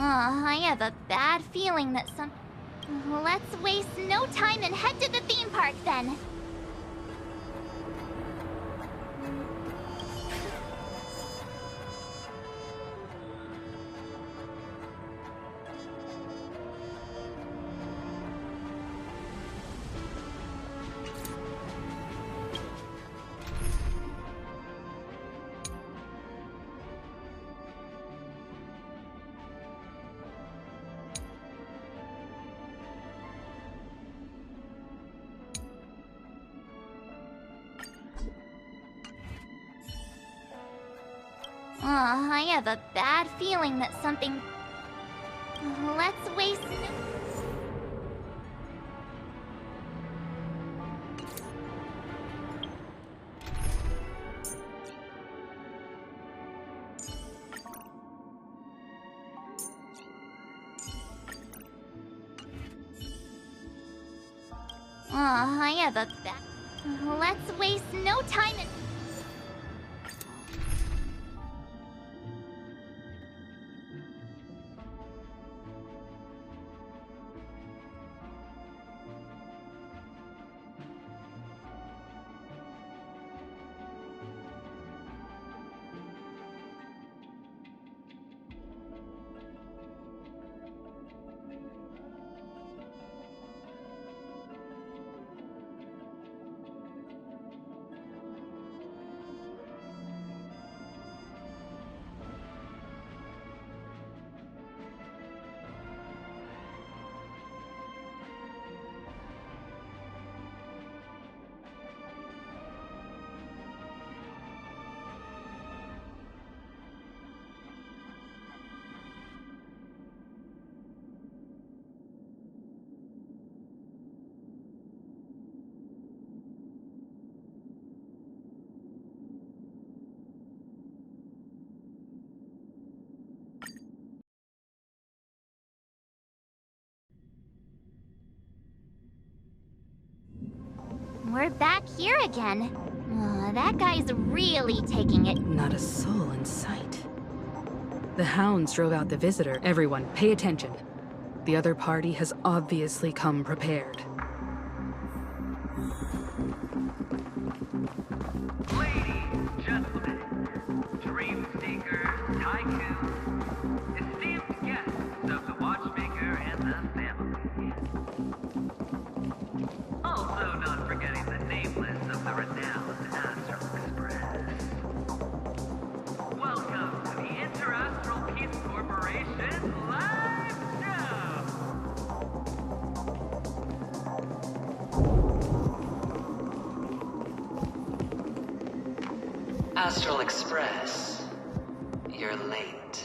I have a bad feeling that some... Let's waste no time and head to the theme park then. I have a bad feeling that something... Let's waste... I have a bad... Let's waste no time and... We're back here again. That guy's really taking it. Not a soul in sight. The hounds drove out the visitor. Everyone, pay attention. The other party has obviously come prepared. Ladies, gentlemen, dream seekers, tycoons, esteemed guests of the Watchmaker and the family. Also not forgetting the nameless of the renowned Astral Express. Welcome to the Interastral Peace Corporation live show! Astral Express, you're late.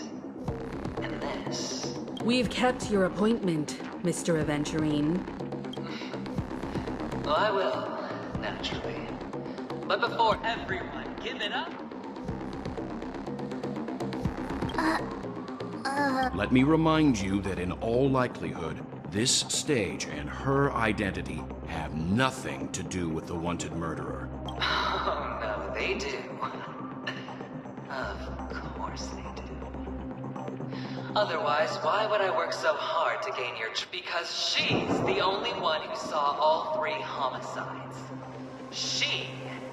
And this... We've kept your appointment, Mr. Aventurine. Well, I will, naturally. But before everyone give it up... Let me remind you that in all likelihood, this stage and her identity have nothing to do with the wanted murderer. Oh, no, they do. Of course they do. Otherwise, why would I work so hard to gain your because she's the only one who saw all 3 homicides. She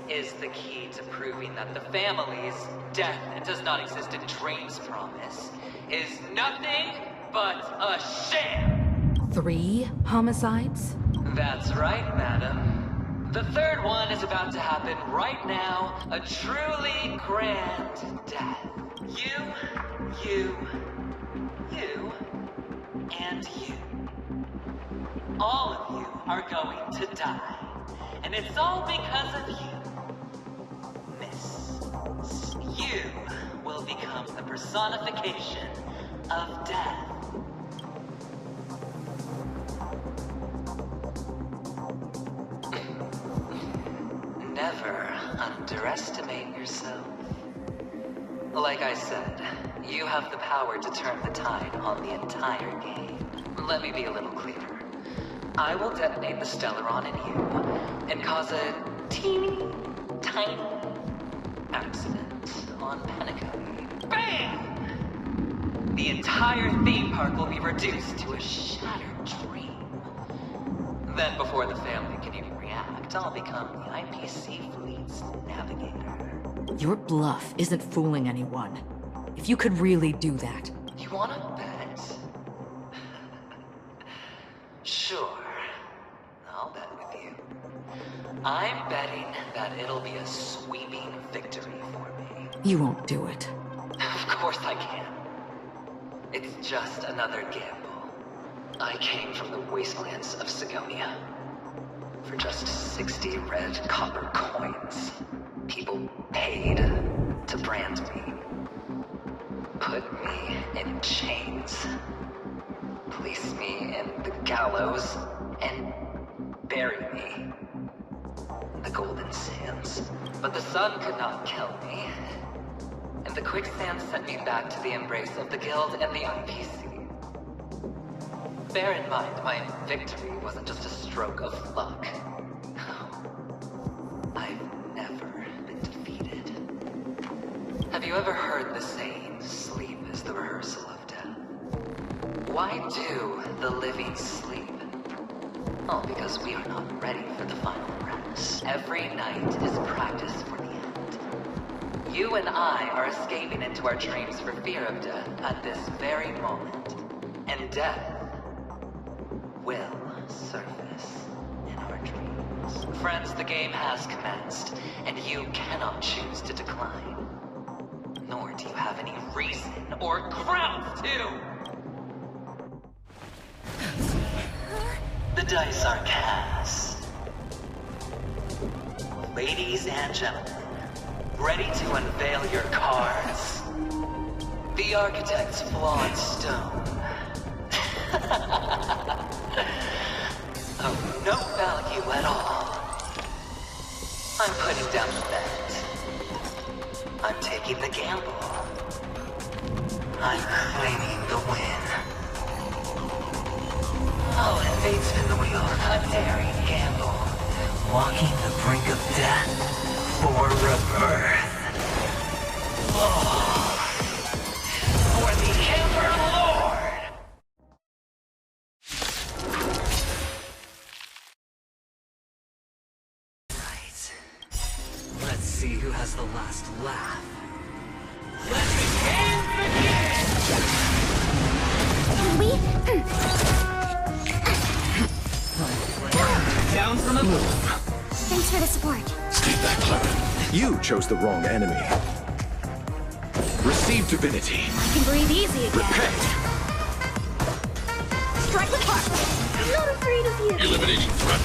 is the key to proving that the family's death and does not exist in Dream's promise is nothing but a sham! 3 homicides? That's right, madam. The 3rd one is about to happen right now. A truly grand death. You, and you. All of you are going to die. And it's all because of you. Miss. You will become the personification of death. Never underestimate yourself. Like I said, you have the power to turn the tide on the entire game. Let me be a little clearer. I will detonate the Stellaron in you and cause a teeny, tiny accident on Penacony. Bam! the entire theme park will be reduced to a shattered dream. Then before the family can even react, I'll become the IPC fleet's navigator. Your bluff isn't fooling anyone. If you could really do that. You wanna bet? Sure. I'll bet with you. I'm betting that it'll be a sweeping victory for me. You won't do it. Of course I can. It's just another gamble. I came from the wastelands of Sigonia. For just 60 red copper coins, people paid to brand me. Put me in chains. Place me in the gallows and bury me in the golden sands. But the sun could not kill me. And the quicksand sent me back to the embrace of the Guild and the IPC. Bear in mind, my victory wasn't just a stroke of luck. I've never been defeated. Have you ever heard the saying, sleep is the rehearsal of death? Why do the living sleep? Oh, because we are not ready for the final rest. Every night is practice for the end. You and I are escaping into our dreams for fear of death at this very moment. And death will surface in our dreams. Friends, the game has commenced, and you cannot choose to decline. Nor do you have any reason or grounds to! The dice are cast. Ladies and gentlemen, ready to unveil your cards? The architect's flawed stone. Of no value at all. I'm putting down the bet. I'm taking the gamble. I'm claiming the win. Oh, and fate spin the wheel. A daring gamble. Walking the brink of death for rebirth. Oh. For the Ember Lord! Right. Let's see who has the last laugh. Let the game begin! Down from above. Thanks for the support. Stay back, Clement. You chose the wrong enemy. Receive divinity. I can breathe easy again. Repent. Strike the park. I'm not afraid of you. Eliminating threat.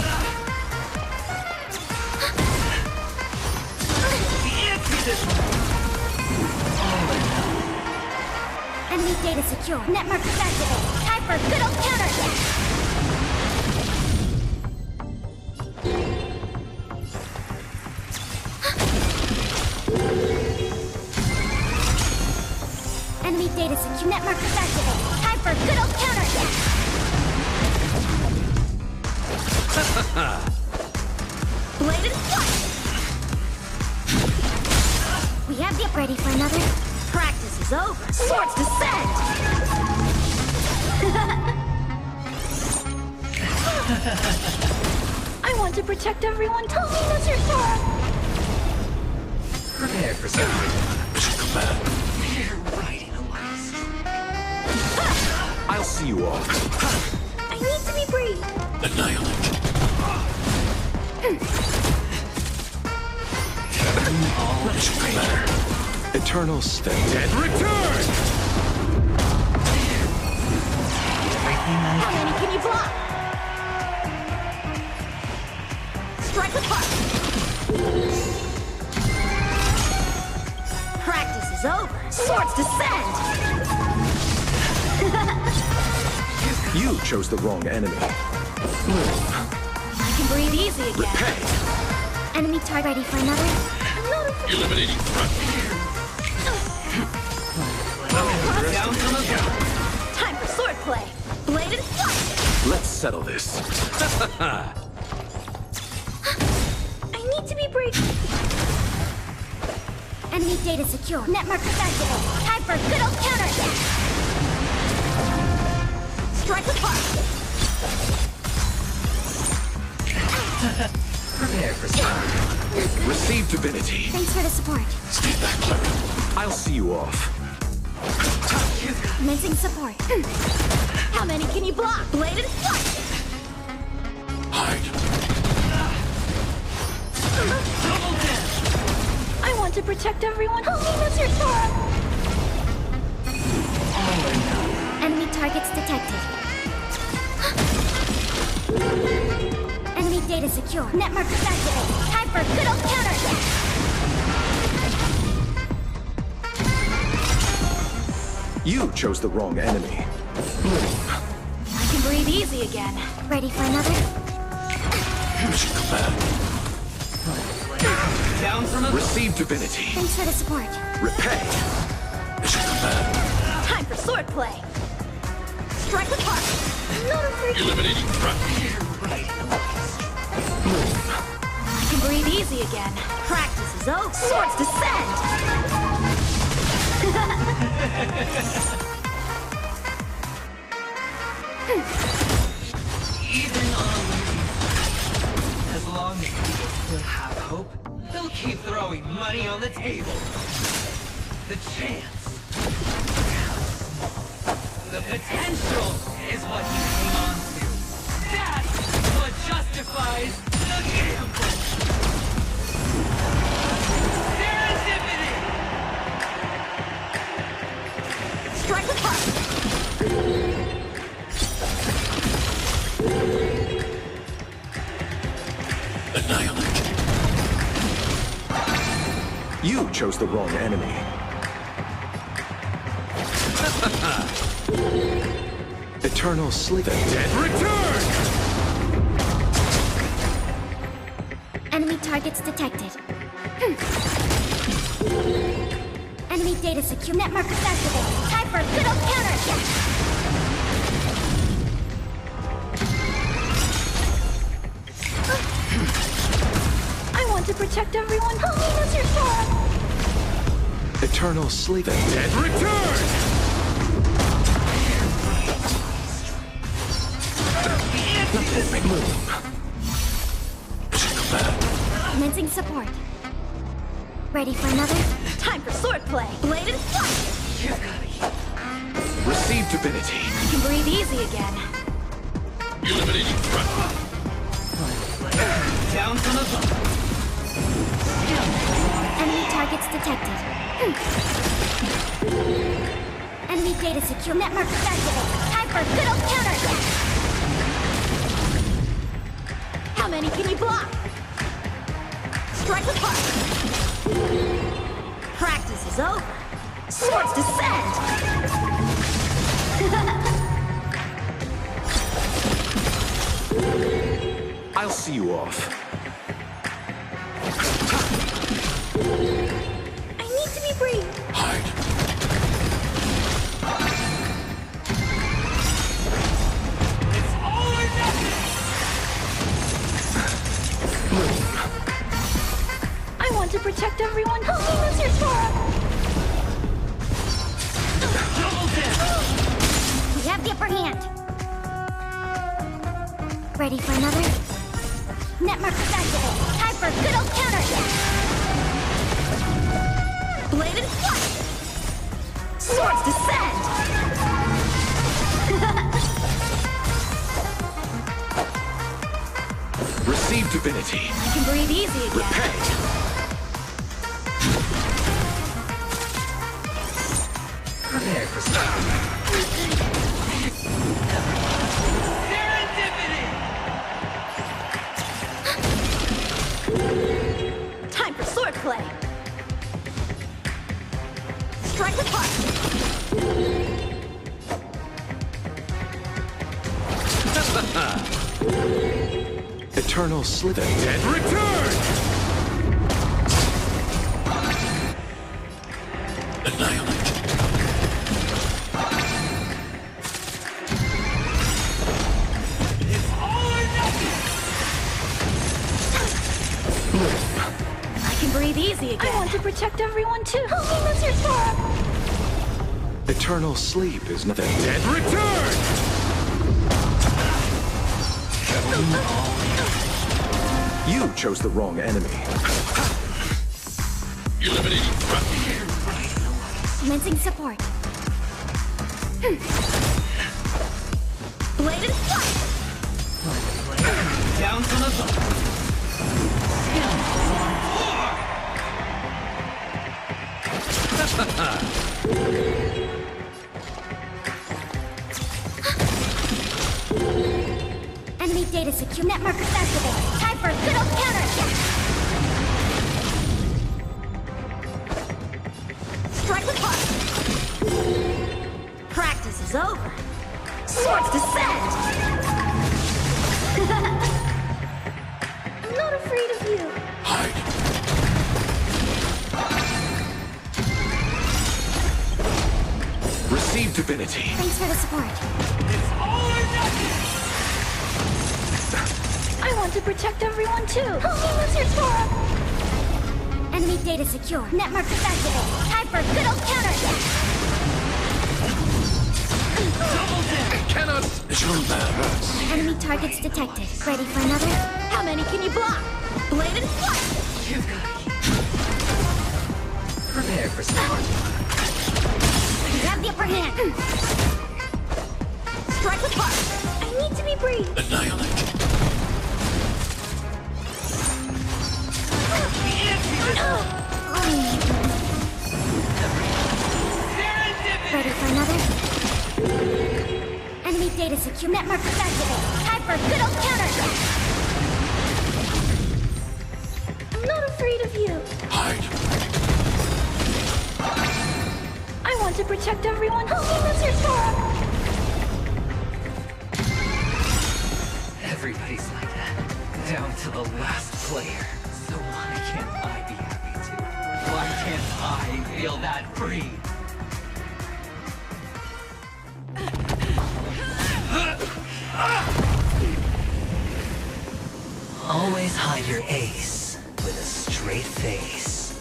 Enemy data secure. Net markers activated. Time for a good old counterattack. Enemy data secure. Net markers activated. Time for a good old counterattack. Bladed flight. We have the ready for another. Practice is over. Swords descend. I want to protect everyone. Tell me that's your sword. Prepare for something. Mission command. You're riding a last. I'll see you all. I need to be brave. Annihilate. Mission commander. Eternal state. Dead return! How many can you block? Strike the park. Practice is over. Swords descend. You chose the wrong enemy. I can breathe easy again. Repent. Enemy target ready for another. I'm not afraid. Eliminating threat. Down from above. Time for swordplay. Bladed flight. Let's settle this. I need to be brave. Enemy data secure. Net markers activated. Time for a good old counterattack. Strike apart! Prepare for some. Receive divinity. Thanks for the support. Stay back, Clement. I'll see you off. Missing support. How many can you block? Bladed flight! Hide. I want to protect everyone. Helena's your Sora! Enemy targets detected. Enemy data secure. Net markers activated. Time for a good old counterattack. You chose the wrong enemy. I can breathe easy again. Ready for another? Mission command. Down from a... Receive divinity. Thanks for the support. Repay. Mission command. Time for swordplay. Strike apart. Not afraid. Eliminating threat. I can breathe easy again. Practice is over. Swords descend. Even on as long as people still have hope, they'll keep throwing money on the table. The chance. The potential is what you hang on to. That's what justifies the gamble. Serendipity! Strike apart. Annihilate. You chose the wrong enemy. Eternal sleep. The dead return! Enemy targets detected. Enemy data secure. Net markers activated. Time for a good old counterattack. I want to protect everyone. Helena's your Sora! Eternal sleep. The dead return! Big move. Mission command. Commencing support. Ready for another? Time for swordplay. Bladed flight. Receive divinity. I can breathe easy again. Eliminating threat. Down from above. Enemy targets detected. Enemy data secure. Net markers activated. Time for a good old counterattack. How many can you block? Strike apart. Practice is over. Swords descend. I'll see you off. I need to be brave. Hide. It's all or nothing! I want to protect everyone. Helena's your Sora! We have the upper hand. Ready for another? Net markers activated. Time for a good old counterattack. Bladed flight. Swords descend. Receive divinity. I can breathe easy again. Repay. Prepare for something. Serendipity! Time for swordplay. Strike apart. Eternal sleep. The dead return! Annihilate. It's all or nothing! I can breathe easy again. I want to protect everyone too. Helena's your Sora! Eternal sleep is nothing. Dead return! You chose the wrong enemy. Eliminating threat. Commencing support. Bladed fire! Down from above. Enemy data secure. Net markers activated. Time for a good old counterattack! Strike with heart! Practice is over. Swords descend! I'm not afraid of you. Hide. Receive divinity. Thanks for the support. I want to protect everyone too. Help me, Lizard Tora! Enemy data secure. Net markers activated. Time for a good old counterattack. Cannot. Enemy targets detected. Ready for another? How many can you block? Bladed fire! Prepare for some. You have the upper hand. Strike with heart. I need to be brief. Annihilate. Ready for another? Enemy data secure. Net markers activated. Time for a good old counterattack. I'm not afraid of you. Hide. I want to protect everyone. Help me, Lizard Tora! Everybody's like that. Down to the last player. So why can't I be happy too? Why can't I feel that free? Always hide your ace with a straight face.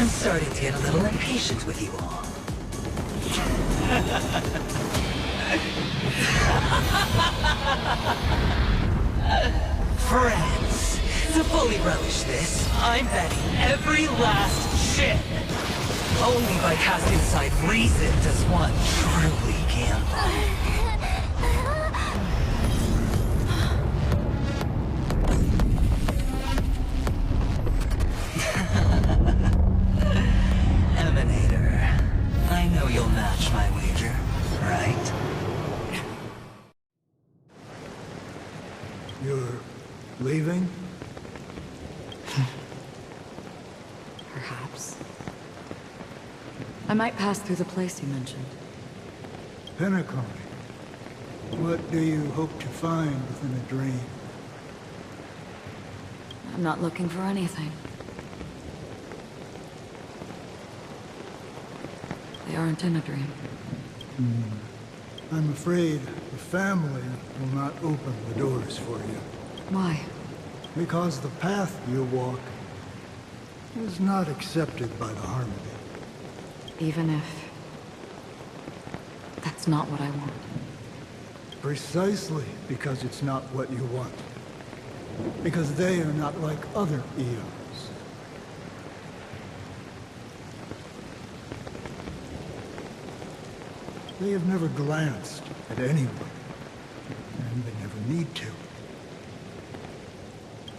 I'm starting to get a little impatient with you all. Friends, to fully relish this, I'm betting every last chip. Only by casting aside reason does one truly gamble. Emanator, I know you'll match my wager, right? You're leaving? Perhaps. I might pass through the place you mentioned. Penacony. What do you hope to find within a dream? I'm not looking for anything. They aren't in a dream. I'm afraid the family will not open the doors for you. Why? Because the path you walk is not accepted by the Harmony. Even if... that's not what I want. Precisely because it's not what you want. Because they are not like other Eons. They have never glanced at anyone, and they never need to.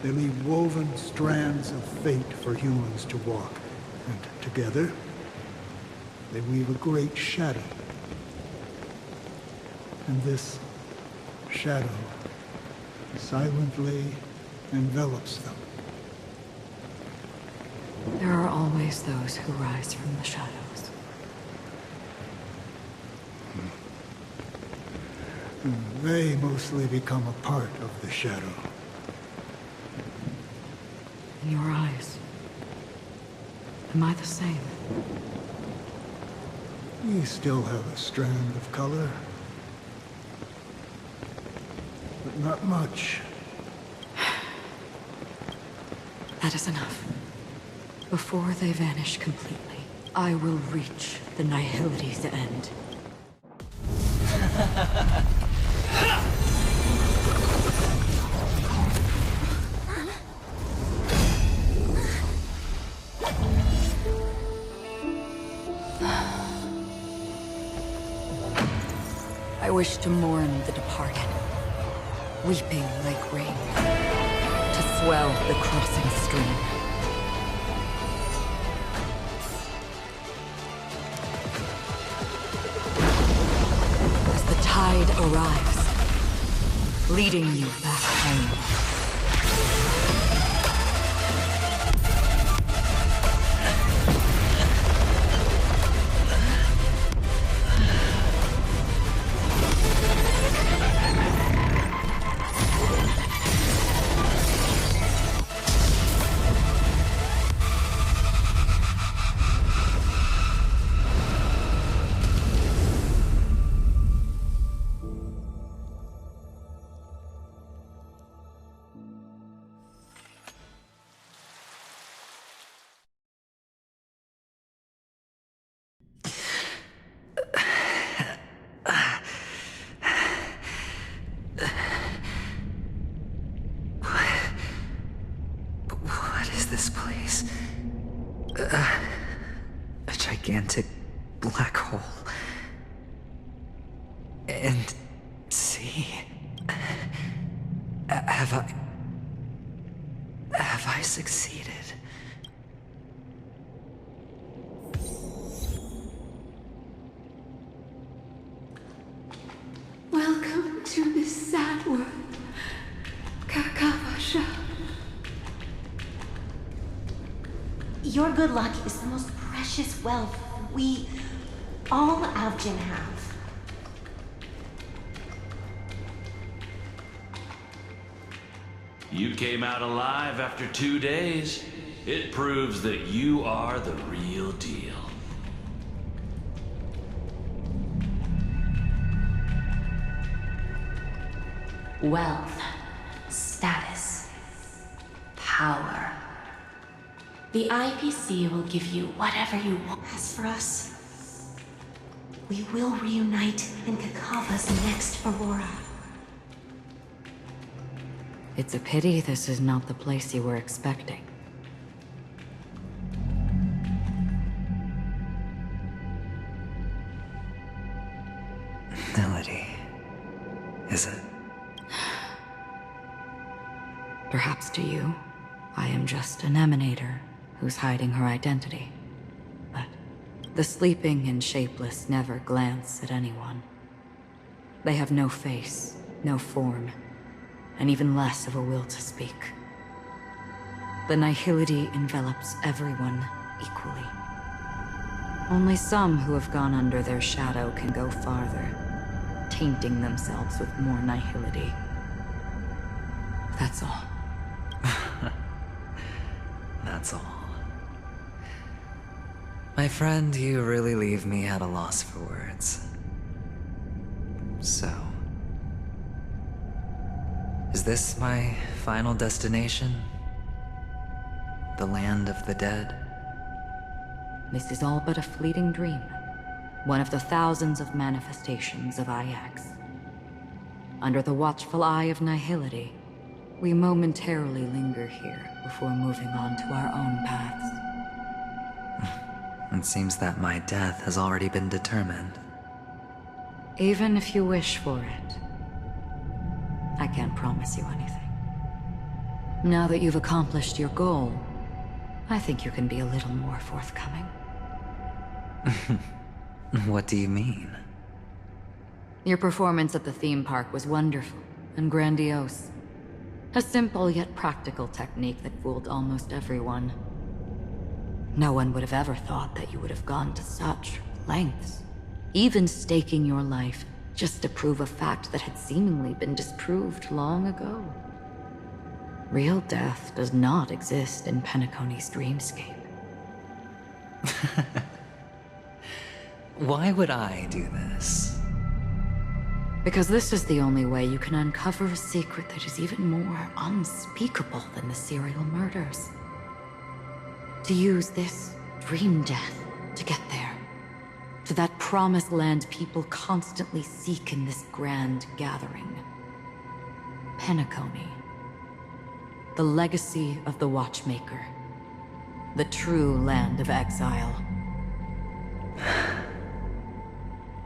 They leave woven strands of fate for humans to walk, and together, they weave a great shadow. And this shadow silently envelops them. There are always those who rise from the shadows. They mostly become a part of the shadow. In your eyes, am I the same? You still have a strand of color. But not much. That is enough. Before they vanish completely, I will reach the Nihility's end. I wish to mourn the departed, weeping like rain, to swell the crossing stream. As the tide arrives, leading you back home. This place. A gigantic black hole. And see, have I succeeded? Welcome to this sad world, Kakavasha. Your good luck is the most precious wealth we, all Avgin, have. You came out alive after 2 days. It proves that you are the real deal. Wealth, status, power. The IPC will give you whatever you want. As for us, we will reunite in Kakava's next Aurora. It's a pity this is not the place you were expecting. Melody, is it? Perhaps to you, I am just an emanator who's hiding her identity. But the sleeping and shapeless never glance at anyone. They have no face, no form, and even less of a will to speak. The nihility envelops everyone equally. Only some who have gone under their shadow can go farther, tainting themselves with more nihility. That's all. That's all. My friend, you really leave me at a loss for words. So, is this my final destination? The land of the dead? This is all but a fleeting dream. One of the thousands of manifestations of Ix. Under the watchful eye of nihility, we momentarily linger here before moving on to our own paths. It seems that my death has already been determined. Even if you wish for it, I can't promise you anything. Now that you've accomplished your goal, I think you can be a little more forthcoming. What do you mean? Your performance at the theme park was wonderful and grandiose. A simple yet practical technique that fooled almost everyone. No one would have ever thought that you would have gone to such lengths, even staking your life just to prove a fact that had seemingly been disproved long ago. Real death does not exist in Penacony's dreamscape. Why would I do this? Because this is the only way you can uncover a secret that is even more unspeakable than the serial murders. To use this dream death to get there. To that promised land people constantly seek in this grand gathering. Penacony. The legacy of the Watchmaker. The true land of exile.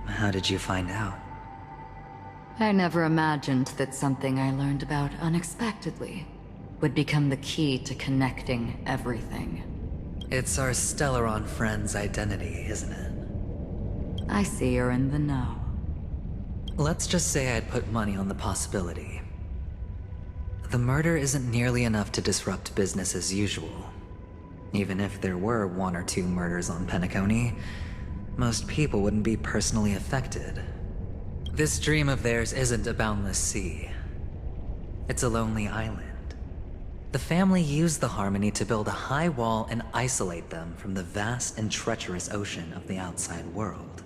How did you find out? I never imagined that something I learned about unexpectedly would become the key to connecting everything. It's our Stellaron friend's identity, isn't it? I see you're in the know. Let's just say I'd put money on the possibility. The murder isn't nearly enough to disrupt business as usual. Even if there were 1 or 2 murders on Penacony, most people wouldn't be personally affected. This dream of theirs isn't a boundless sea. It's a lonely island. The family used the Harmony to build a high wall and isolate them from the vast and treacherous ocean of the outside world.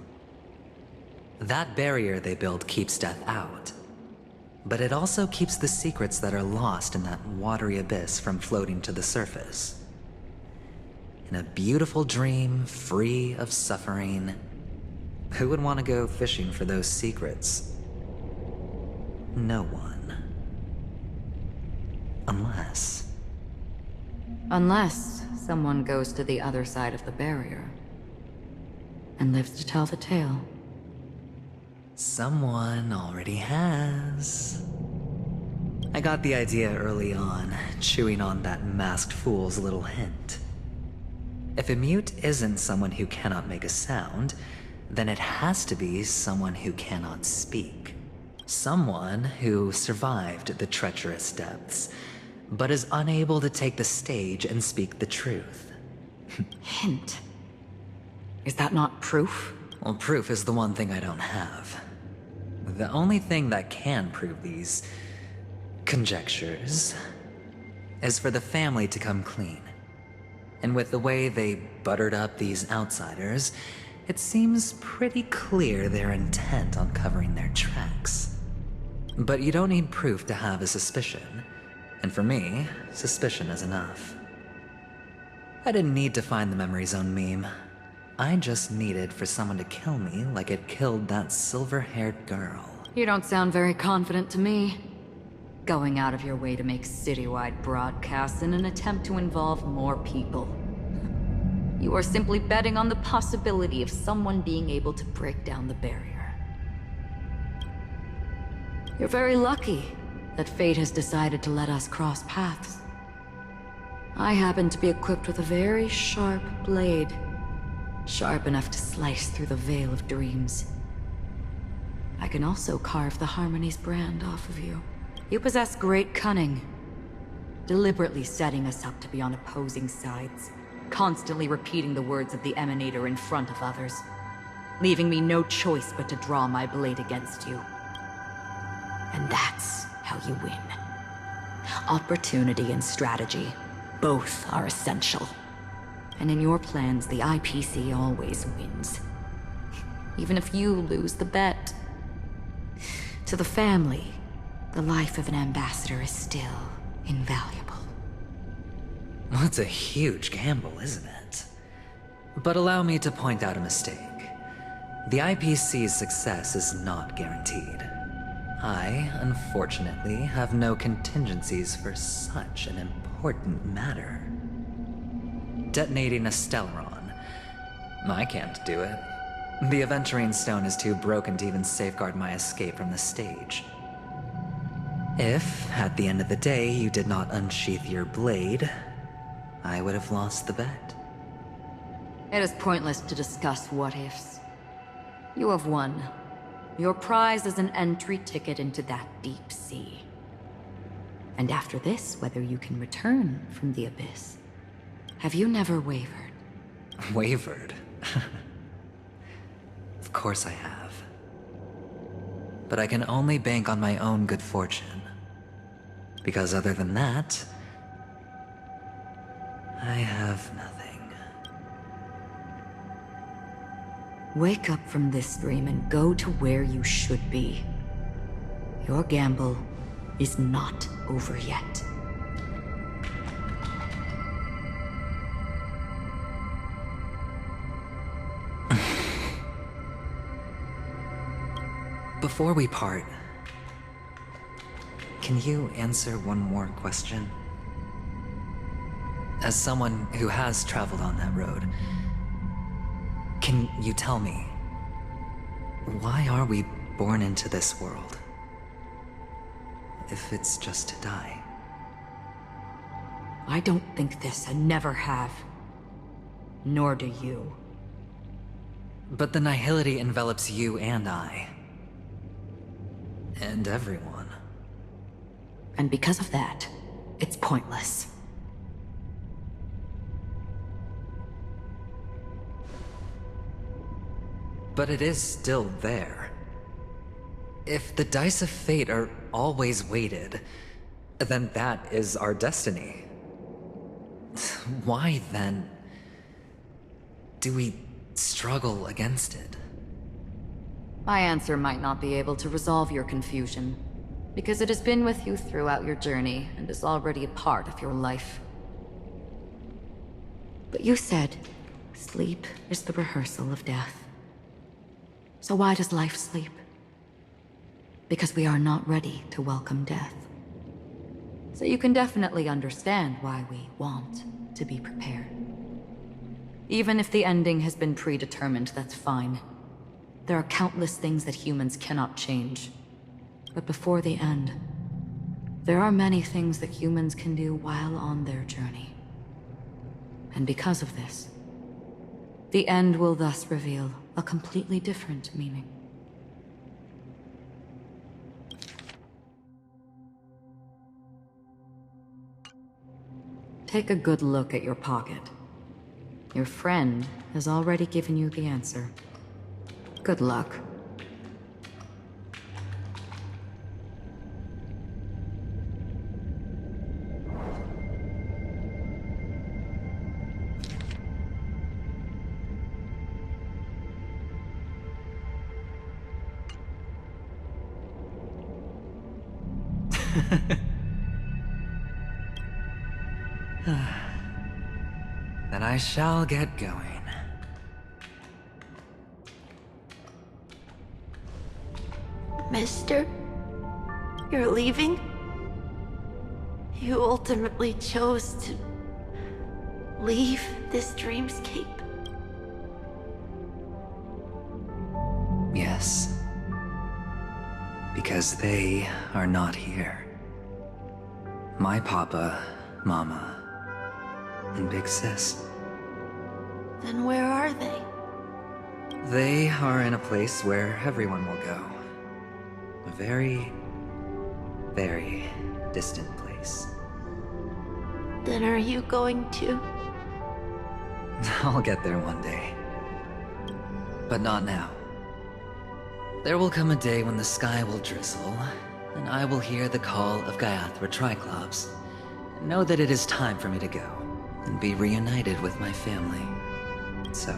That barrier they built keeps death out, but it also keeps the secrets that are lost in that watery abyss from floating to the surface. In a beautiful dream, free of suffering, who would want to go fishing for those secrets? No one. Unless someone goes to the other side of the barrier and lives to tell the tale. Someone already has. I got the idea early on, chewing on that masked fool's little hint. If a mute isn't someone who cannot make a sound, then it has to be someone who cannot speak. Someone who survived the treacherous depths, but is unable to take the stage and speak the truth. Hint? Is that not proof? Well, proof is the one thing I don't have. The only thing that can prove these conjectures is for the family to come clean. And with the way they buttered up these outsiders, it seems pretty clear they're intent on covering their tracks. But you don't need proof to have a suspicion. And for me, suspicion is enough. I didn't need to find the Memory Zone meme. I just needed for someone to kill me like it killed that silver-haired girl. You don't sound very confident to me. Going out of your way to make citywide broadcasts in an attempt to involve more people. You are simply betting on the possibility of someone being able to break down the barrier. You're very lucky that fate has decided to let us cross paths. I happen to be equipped with a very sharp blade. Sharp enough to slice through the veil of dreams. I can also carve the Harmony's brand off of you. You possess great cunning, deliberately setting us up to be on opposing sides, constantly repeating the words of the Emanator in front of others, leaving me no choice but to draw my blade against you. And that's how you win. Opportunity and strategy, both are essential. And in your plans, the IPC always wins. Even if you lose the bet. To the family, the life of an ambassador is still invaluable. Well, it's a huge gamble, isn't it? But allow me to point out a mistake. The IPC's success is not guaranteed. I, unfortunately, have no contingencies for such an important matter. Detonating a Stellaron. I can't do it. The Aventurine Stone is too broken to even safeguard my escape from the stage. If, at the end of the day, you did not unsheath your blade, I would have lost the bet. It is pointless to discuss what-ifs. You have won. Your prize is an entry ticket into that deep sea. And after this, whether you can return from the abyss. Have you never wavered? Wavered? Of course I have. But I can only bank on my own good fortune. Because other than that, I have nothing. Wake up from this dream and go to where you should be. Your gamble is not over yet. Before we part, can you answer one more question? As someone who has traveled on that road, can you tell me, why are we born into this world? if it's just to die? I don't think this and never have. Nor do you. But the nihility envelops you and I. And everyone. And because of that, it's pointless. But it is still there. If the dice of fate are always weighted, then that is our destiny. Why, then, do we struggle against it? My answer might not be able to resolve your confusion, because it has been with you throughout your journey and is already a part of your life. But you said, sleep is the rehearsal of death. So why does life sleep? Because we are not ready to welcome death. So you can definitely understand why we want to be prepared. Even if the ending has been predetermined, that's fine. There are countless things that humans cannot change. But before the end, there are many things that humans can do while on their journey. And because of this, the end will thus reveal a completely different meaning. Take a good look at your pocket. Your friend has already given you the answer. Good luck. Then I shall get going. Mister? You're leaving? You ultimately chose to leave this dreamscape? Yes. Because they are not here. My papa, mama, and big sis. Then where are they? They are in a place where everyone will go. A very, very distant place. Then are you going to? I'll get there one day. But not now. There will come a day when the sky will drizzle, and I will hear the call of Gaiathra Triclops, and know that it is time for me to go, and be reunited with my family. So,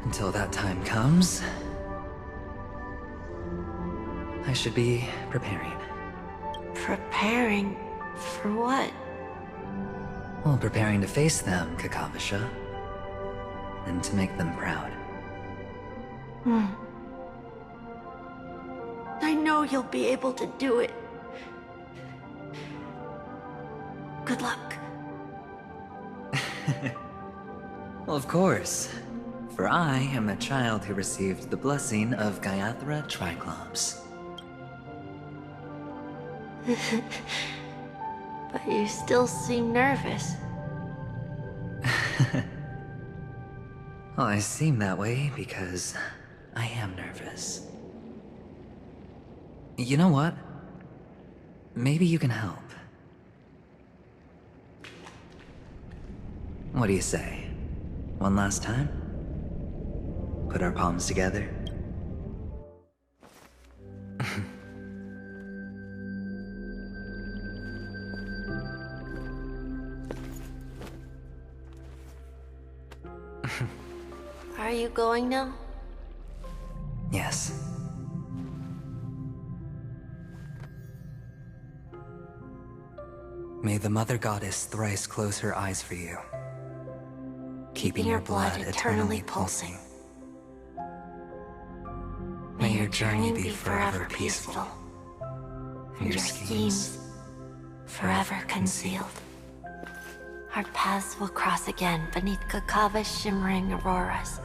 until that time comes, I should be preparing. Preparing for what? Well, preparing to face them, Kakavasha. And to make them proud. I know you'll be able to do it. Good luck. Well, of course. For I am a child who received the blessing of Gaiathra Triclops. But you still seem nervous. Well, I seem that way because I am nervous. You know what? Maybe you can help. What do you say? One last time? Put our palms together? Are you going now? Yes. May the Mother Goddess thrice close her eyes for you, keeping your blood eternally pulsing. May your journey be forever peaceful, and your schemes forever concealed. Our paths will cross again beneath Kakava's shimmering auroras.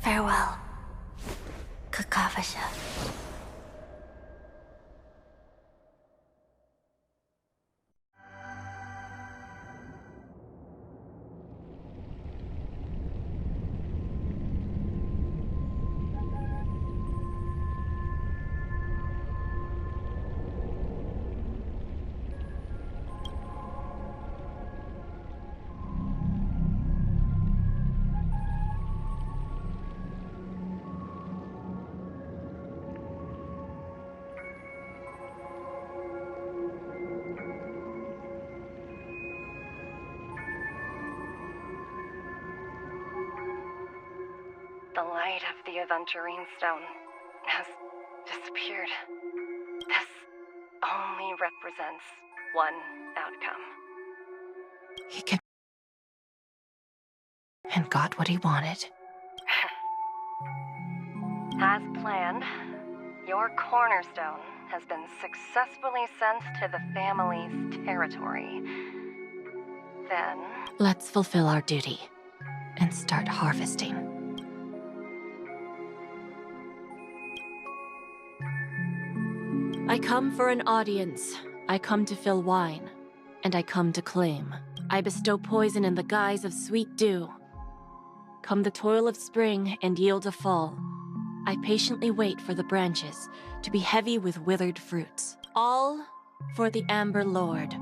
Farewell, The light of the Aventurine Stone has disappeared. This only represents one outcome. He can... and got what he wanted. As planned, your cornerstone has been successfully sent to the family's territory. Then... let's fulfill our duty and start harvesting. I come for an audience. I come to fill wine. And I come to claim. I bestow poison in the guise of sweet dew. Come the toil of spring and yield a fall. I patiently wait for the branches to be heavy with withered fruits. All for the Amber Lord.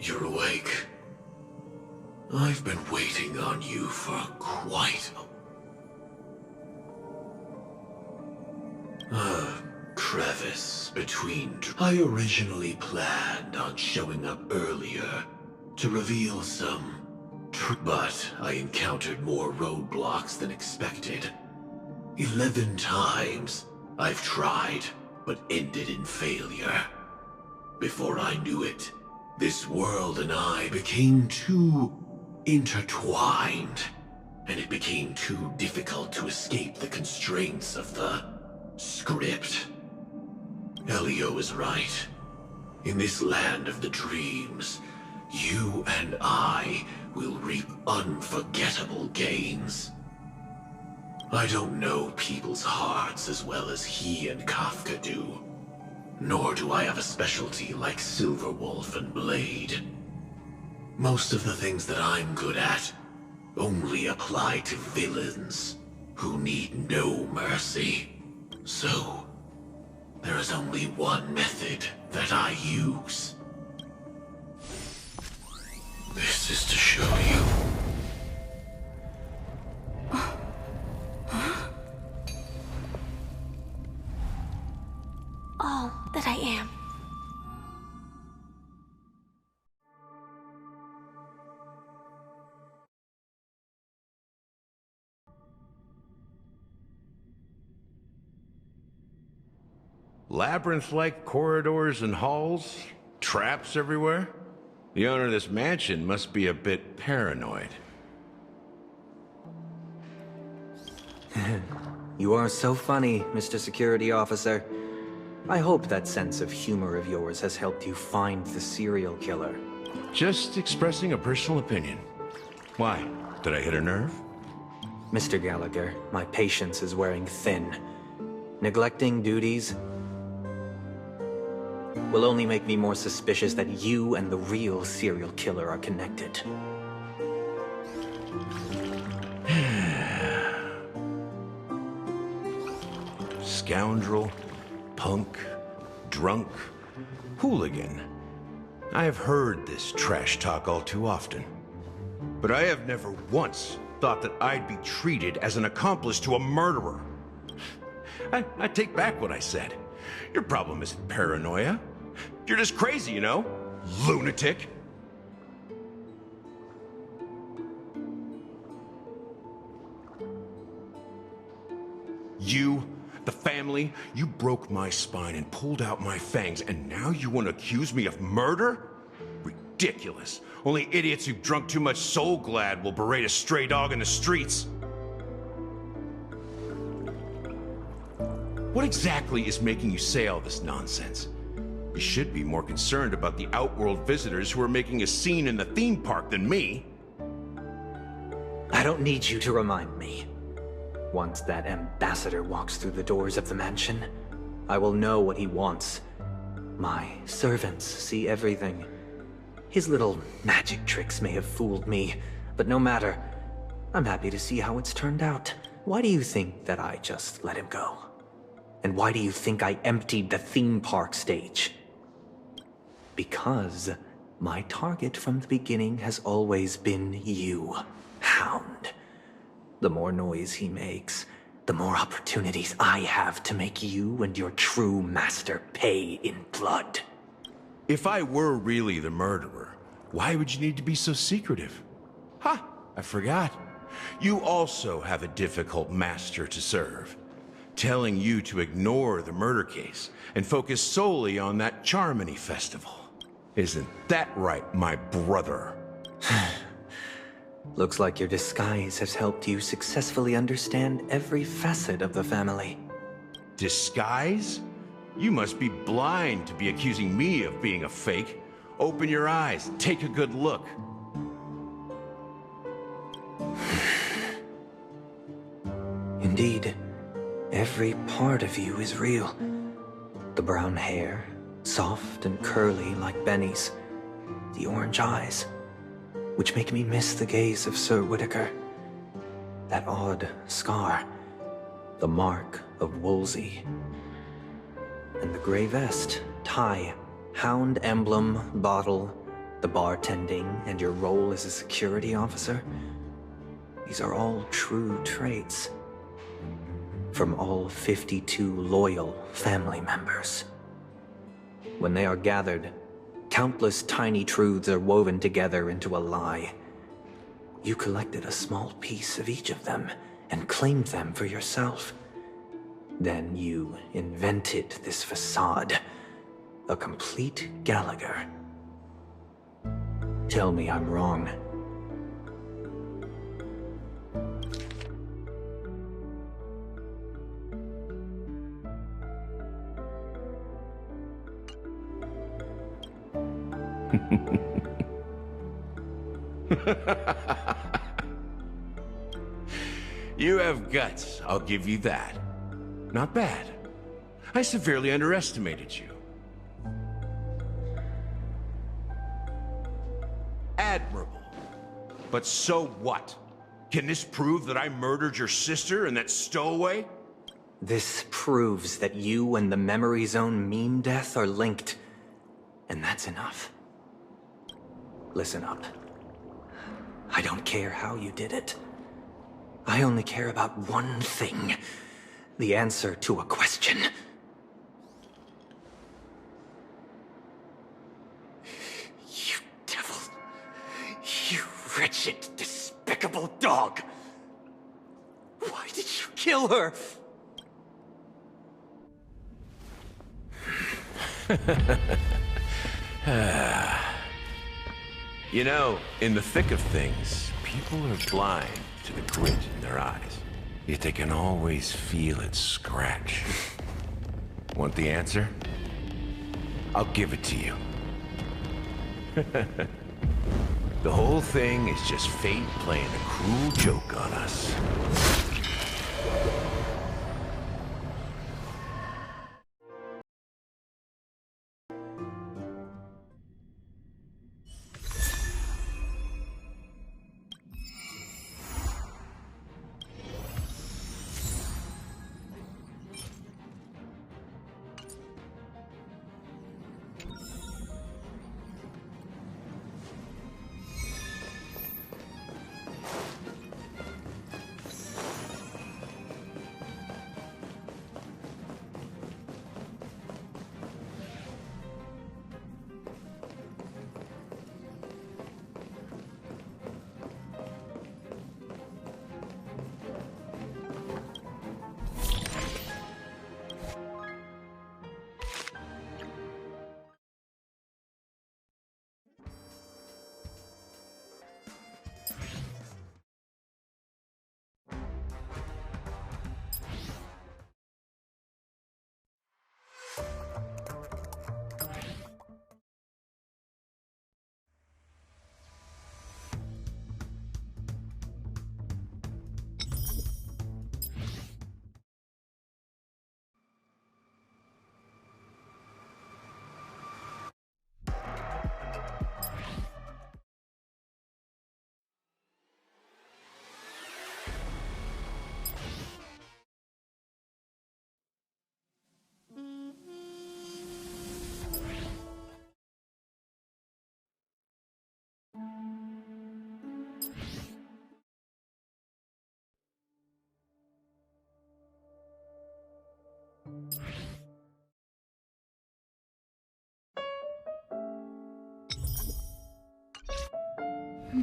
You're awake. I've been waiting on you for quite a crevice between... I originally planned on showing up earlier to reveal some but I encountered more roadblocks than expected. 11 times I've tried, but ended in failure. Before I knew it, this world and I became too intertwined, and it became too difficult to escape the constraints of the script. Elio is right. In this land of the dreams, you and I will reap unforgettable gains. I don't know people's hearts as well as he and Kafka do. Nor do I have a specialty like Silverwolf and Blade. Most of the things that I'm good at only apply to villains who need no mercy. So, there is only one method that I use. This is to show you. All that I am. Labyrinth-like corridors and halls? Traps everywhere? The owner of this mansion must be a bit paranoid. You are so funny, Mr. Security Officer. I hope that sense of humor of yours has helped you find the serial killer. Just expressing a personal opinion. Why? Did I hit a nerve? Mr. Gallagher, my patience is wearing thin. Neglecting duties will only make me more suspicious that you and the real serial killer are connected. Scoundrel, punk, drunk, hooligan. I have heard this trash talk all too often. But I have never once thought that I'd be treated as an accomplice to a murderer. I take back what I said. Your problem isn't paranoia. You're just crazy, you know? Lunatic. You, the family, you broke my spine and pulled out my fangs, and now you want to accuse me of murder? Ridiculous. Only idiots who've drunk too much Soul Glad will berate a stray dog in the streets. What exactly is making you say all this nonsense? You should be more concerned about the Outworld visitors who are making a scene in the theme park than me. I don't need you to remind me. Once that ambassador walks through the doors of the mansion, I will know what he wants My servants see everything. His little magic tricks may have fooled me, but no matter. I'm happy to see how it's turned out. Why do you think that I just let him go? And why do you think I emptied the theme park stage? Because my target from the beginning has always been you, Hound. The more noise he makes, the more opportunities I have to make you and your true master pay in blood. If I were really the murderer, why would you need to be so secretive? Ha! I forgot. You also have a difficult master to serve. Telling you to ignore the murder case and focus solely on that Charmony festival. Isn't that right, my brother? Looks like your disguise has helped you successfully understand every facet of the family. Disguise? You must be blind to be accusing me of being a fake. Open your eyes, take a good look. Indeed, every part of you is real. The brown hair, soft and curly like Benny's. The orange eyes, which make me miss the gaze of Sir Whitaker. That odd scar, the mark of Wolsey. And the gray vest, tie, hound emblem, bottle, the bartending, and your role as a security officer. These are all true traits. From all 52 loyal family members. When they are gathered, countless tiny truths are woven together into a lie. You collected a small piece of each of them and claimed them for yourself. Then you invented this facade, a complete Gallagher. Tell me I'm wrong. You have guts, I'll give you that. Not bad. I severely underestimated you. Admirable. But so what? Can this prove that I murdered your sister and that stowaway? This proves that you and the Memory Zone meme death are linked. And that's enough. Listen up. I don't care how you did it. I only care about one thing. The answer to a question. You devil. You wretched, despicable dog. Why did you kill her? You know, in the thick of things, people are blind to the grit in their eyes. Yet they can always feel it scratch. Want the answer? I'll give it to you. The whole thing is just fate playing a cruel joke on us. I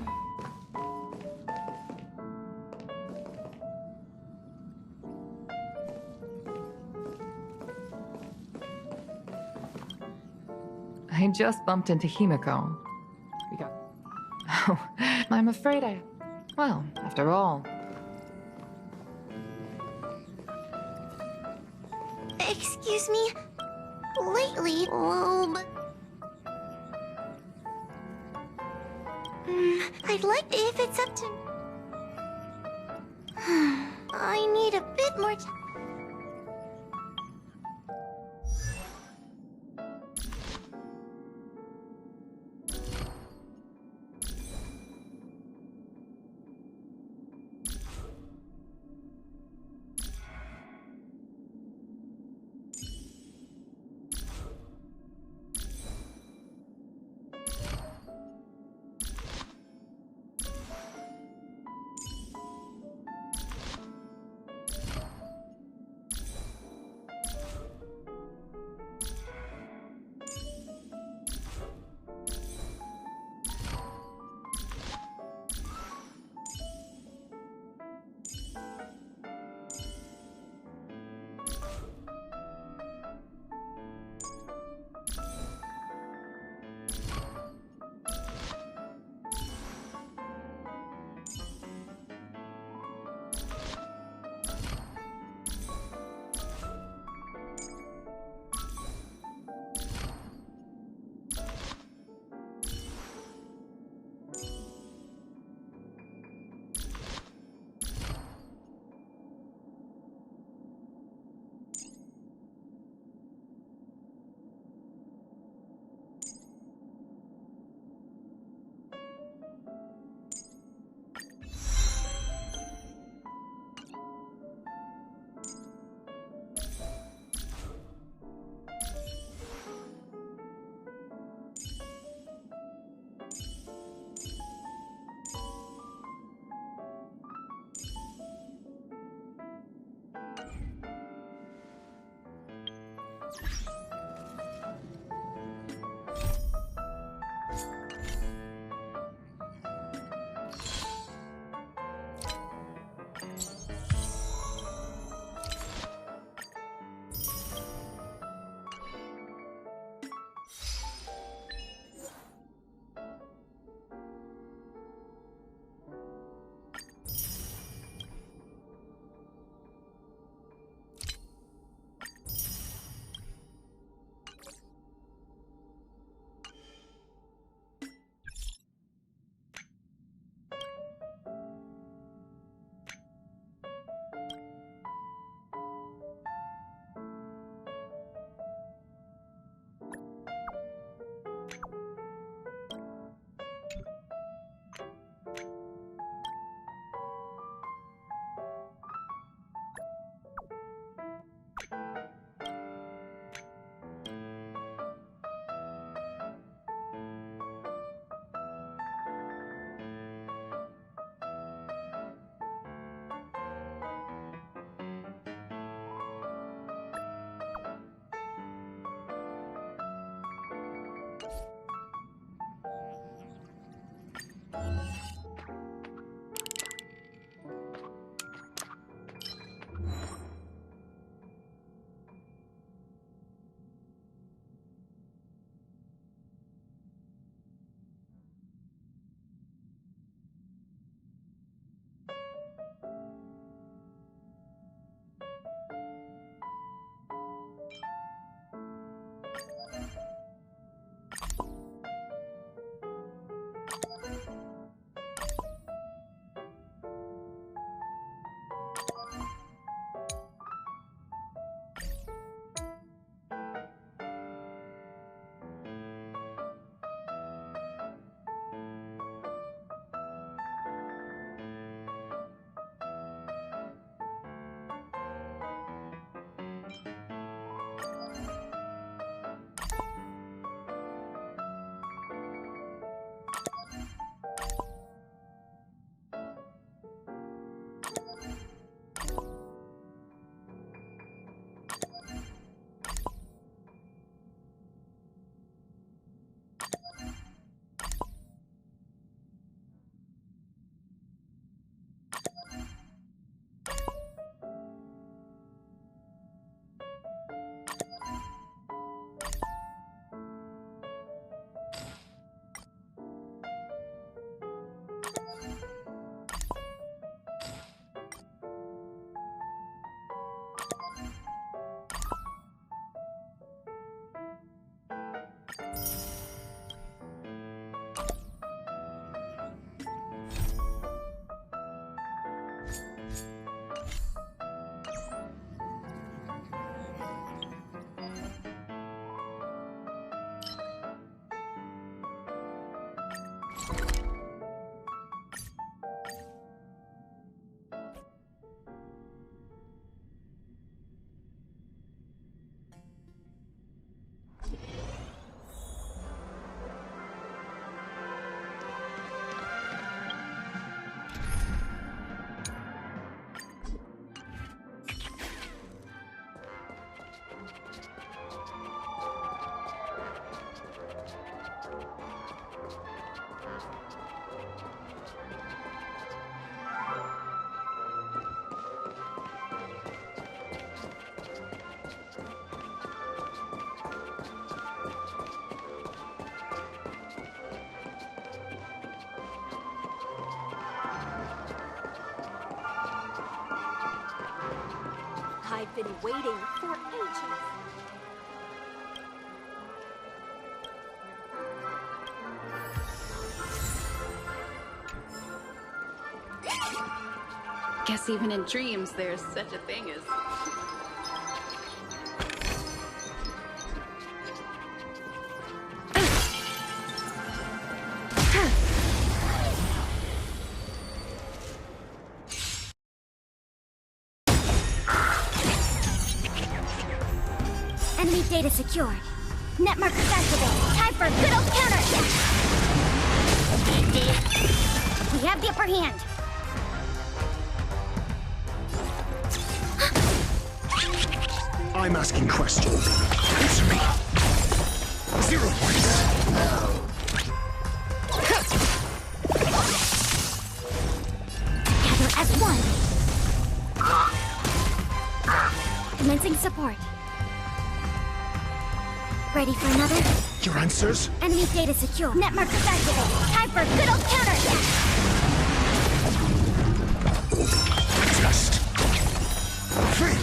just bumped into Himiko. We got... Oh, I'm afraid I... Well, after all... Excuse me? Lately, I'd like if it's up to... I need a bit more time. I've been waiting for ages. Guess even in dreams there's such a thing as... Enemy data secured. Net markers activated. Time for a good old counter! We have the upper hand. I'm asking questions. Answer me. 0 points. Together as one. Commencing support. Ready for another? Your answers? Enemy data secure. Net markers activated. Time for a good old counterattack. Test. Fail.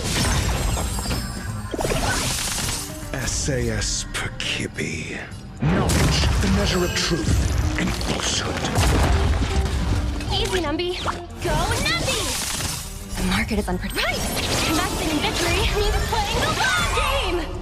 SAS Perkibi. Knowledge, the measure of truth and falsehood. Easy, Numby. Go, Numby! The market is unpredictable. Right! Investing in victory means playing the long game!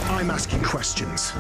I'm asking questions.